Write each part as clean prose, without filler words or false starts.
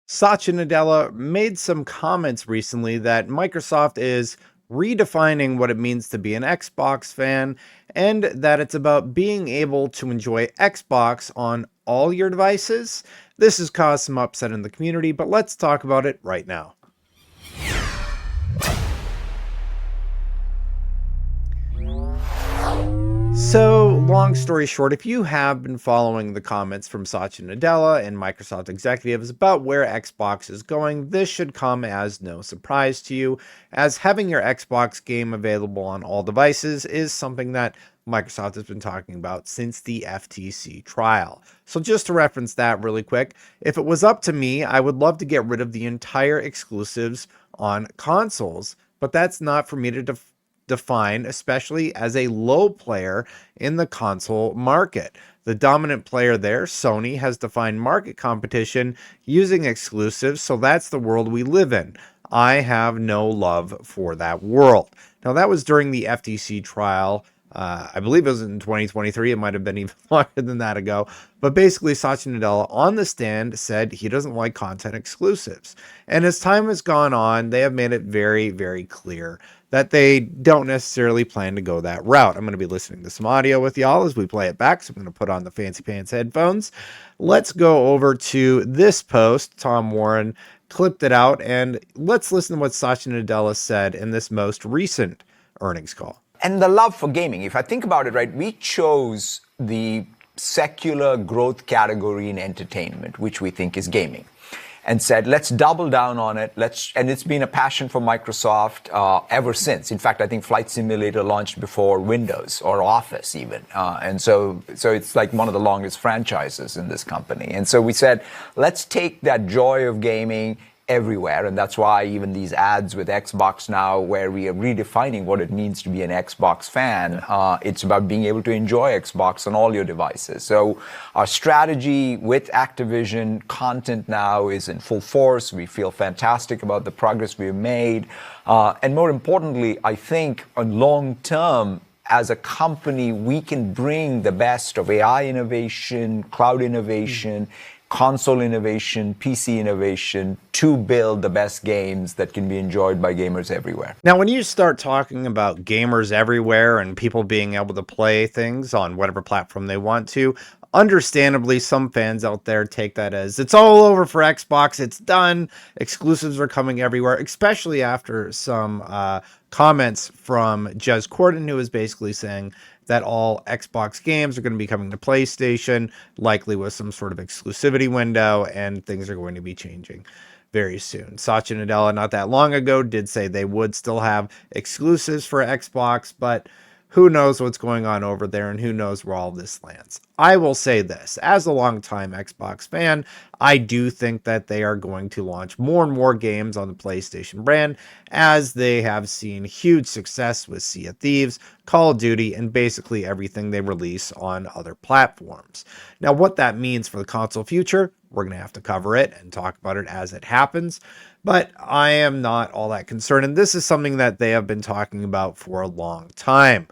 Satya Nadella made some comments recently that Microsoft is redefining what it means to be an Xbox fan and that it's about being able to enjoy Xbox on all your devices. This has caused some upset in the community, but let's talk about it right now. So, long story short, if you have been following the comments from Satya Nadella and Microsoft executives about where Xbox is going, this should come as no surprise to you, as having your Xbox game available on all devices is something that Microsoft has been talking about since the FTC trial. So, just to reference that really quick, if it was up to me, I would love to get rid of the entire exclusives on consoles, but that's not for me to define, especially as a low player in the console market. The dominant player there, Sony, has defined market competition using exclusives, so that's the world we live in. I have no love for that world. Now, that was during the FTC trial. I believe it was in 2023. It might have been even longer than that ago. But basically, Satya Nadella on the stand said he doesn't like content exclusives. And as time has gone on, they have made it very, very clear that they don't necessarily plan to go that route. I'm going to be listening to some audio with y'all as we play it back. So I'm going to put on the fancy pants headphones. Let's go over to this post. Tom Warren clipped it out, and let's listen to what Satya Nadella said in this most recent earnings call. And the love for gaming. If I think about it, right, we chose the secular growth category in entertainment, which we think is gaming, and said, let's double down on it. And it's been a passion for Microsoft ever since. In fact, I think Flight Simulator launched before Windows or Office even. And so it's like one of the longest franchises in this company. And so we said, let's take that joy of gaming everywhere, and that's why even these ads with Xbox now, where we are redefining what it means to be an Xbox fan, it's about being able to enjoy Xbox on all your devices. So our strategy with Activision content now is in full force. We feel fantastic about the progress we've made, and more importantly, I think on long term, as a company, we can bring the best of AI innovation, cloud innovation, console innovation, PC innovation to build the best games that can be enjoyed by gamers everywhere. Now, when you start talking about gamers everywhere and people being able to play things on whatever platform they want to, understandably, some fans out there take that as it's all over for Xbox, it's done, exclusives are coming everywhere, especially after some comments from Jez Corden, who is basically saying that all Xbox games are going to be coming to PlayStation, likely with some sort of exclusivity window, and things are going to be changing very soon. Satya Nadella, not that long ago, did say they would still have exclusives for Xbox, but who knows what's going on over there and who knows where all this lands. I will say this, as a longtime Xbox fan, I do think that they are going to launch more and more games on the PlayStation brand, as they have seen huge success with Sea of Thieves, Call of Duty, and basically everything they release on other platforms. Now, what that means for the console future, we're going to have to cover it and talk about it as it happens. But I am not all that concerned. And this is something that they have been talking about for a long time.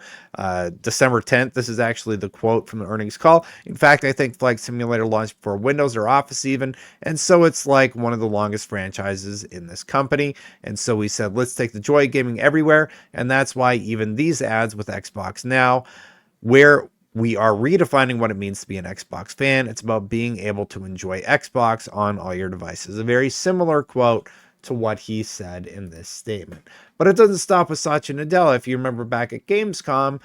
December 10th, this is actually the quote from the earnings call. In fact, I think Flight Simulator launched before Windows or Office even. And so it's like one of the longest franchises in this company. And so we said, let's take the joy of gaming everywhere. And that's why even these ads with Xbox Now, where we are redefining what it means to be an Xbox fan. It's about being able to enjoy Xbox on all your devices. A very similar quote to what he said in this statement. But it doesn't stop with Satya Nadella. If you remember back at Gamescom,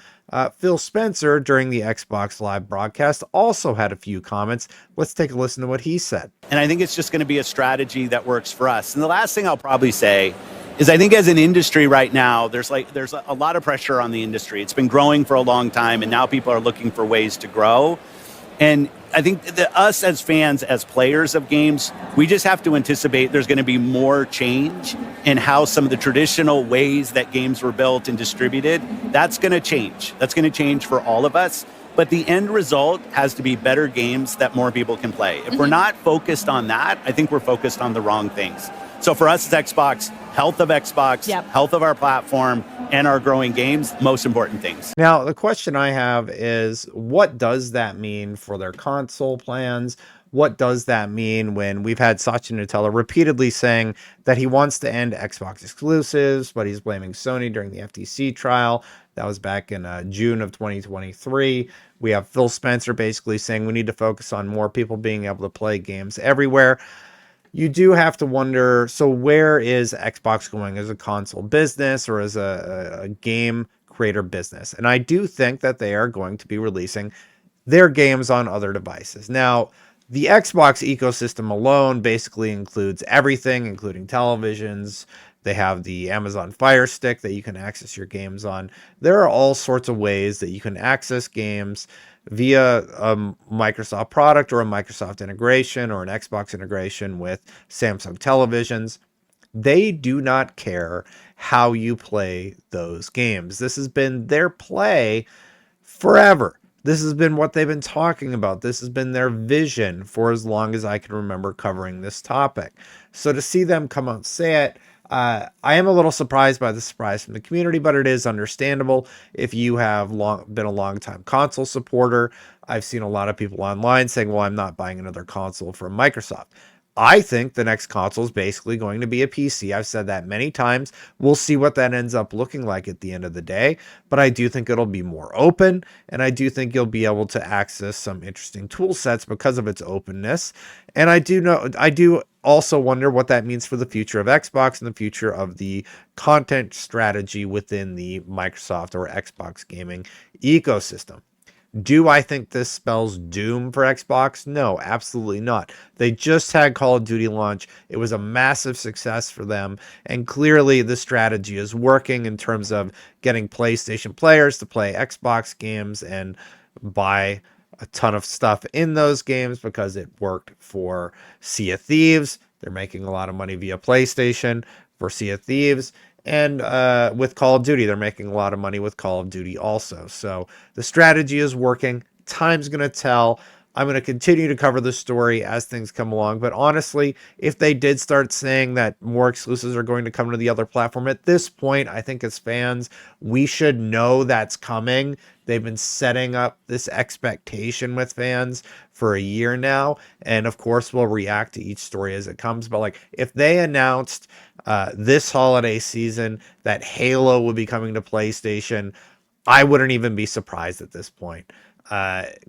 Phil Spencer, during the Xbox Live broadcast, also had a few comments. Let's take a listen to what he said. And I think it's just going to be a strategy that works for us. And the last thing I'll probably say is I think as an industry right now, there's a lot of pressure on the industry. It's been growing for a long time, and now people are looking for ways to grow. And I think that us as fans, as players of games, we just have to anticipate there's going to be more change in how some of the traditional ways that games were built and distributed. That's going to change. That's going to change for all of us. But the end result has to be better games that more people can play. If we're not focused on that, I think we're focused on the wrong things. So for us as Xbox, health of Xbox, health of our platform, and our growing games, most important things. Now, the question I have is, what does that mean for their console plans? what does that mean when we've had Satya Nadella repeatedly saying that he wants to end Xbox exclusives, but he's blaming Sony during the FTC trial. That was back in June of 2023. We have Phil Spencer basically saying we need to focus on more people being able to play games everywhere. You do have to wonder, so where is Xbox going as a console business or as a game creator business? And I do think that they are going to be releasing their games on other devices. Now, the Xbox ecosystem alone basically includes everything, including televisions. They have the Amazon Fire Stick that you can access your games on. There are all sorts of ways that you can access games via a Microsoft product or a Microsoft integration or an Xbox integration with Samsung televisions. They do not care how you play those games. This has been their play forever. This has been what they've been talking about. This has been their vision for as long as I can remember covering this topic. So to see them come out and say it, I am a little surprised by the surprise from the community, but it is understandable. If you have been a long-time console supporter, I've seen a lot of people online saying, well, I'm not buying another console from Microsoft. I think the next console is basically going to be a PC. I've said that many times. We'll see what that ends up looking like at the end of the day, but I do think it'll be more open, and I do think you'll be able to access some interesting tool sets because of its openness. And I do also wonder what that means for the future of Xbox and the future of the content strategy within the Microsoft or Xbox gaming ecosystem. Do I think this spells doom for Xbox? No, absolutely not. They just had Call of Duty launch. It was a massive success for them. And clearly the strategy is working in terms of getting PlayStation players to play Xbox games and buy a ton of stuff in those games because it worked for Sea of Thieves. They're making a lot of money via PlayStation for Sea of Thieves. And with Call of Duty, they're making a lot of money with Call of Duty also. So the strategy is working. Time's going to tell. I'm going to continue to cover the story as things come along. But honestly, if they did start saying that more exclusives are going to come to the other platform, at this point, I think as fans, we should know that's coming. They've been setting up this expectation with fans for a year now. And of course, we'll react to each story as it comes. But like if they announced this holiday season that Halo would be coming to PlayStation, I wouldn't even be surprised at this point.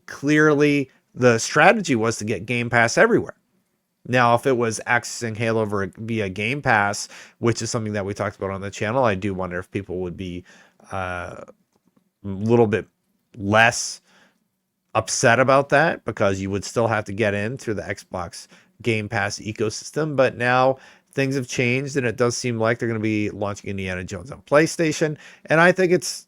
Clearly, the strategy was to get Game Pass everywhere. Now, if it was accessing Halo via Game Pass, which is something that we talked about on the channel, I do wonder if people would be a little bit less upset about that because you would still have to get in through the Xbox Game Pass ecosystem. But now things have changed, and it does seem like they're going to be launching Indiana Jones on PlayStation. And I think it's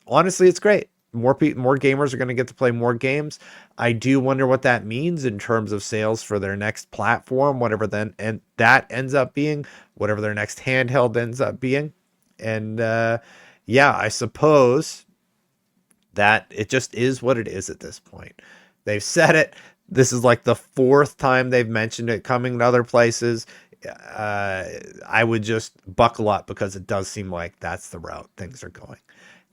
great. More gamers are going to get to play more games. I do wonder what that means in terms of sales for their next platform, whatever that ends up being, whatever their next handheld ends up being. And yeah, I suppose that it just is what it is at this point. They've said it. This is like the fourth time they've mentioned it coming to other places. I would just buckle up because it does seem like that's the route things are going.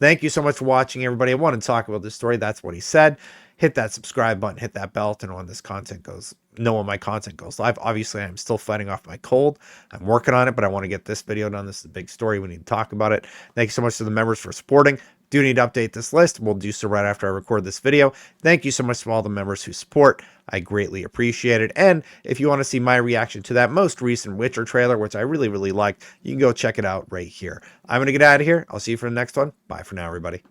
Thank you so much for watching, everybody. I want to talk about this story. That's what he said. Hit that subscribe button, hit that bell to know when this content goes, know when my content goes live. Obviously, I'm still fighting off my cold. I'm working on it, but I want to get this video done. This is a big story. We need to talk about it. Thank you so much to the members for supporting. Do need to update this list. We'll do so right after I record this video. Thank you so much to all the members who support. I greatly appreciate it. And if you want to see my reaction to that most recent Witcher trailer, which I really, really liked, you can go check it out right here. I'm going to get out of here. I'll see you for the next one. Bye for now, everybody.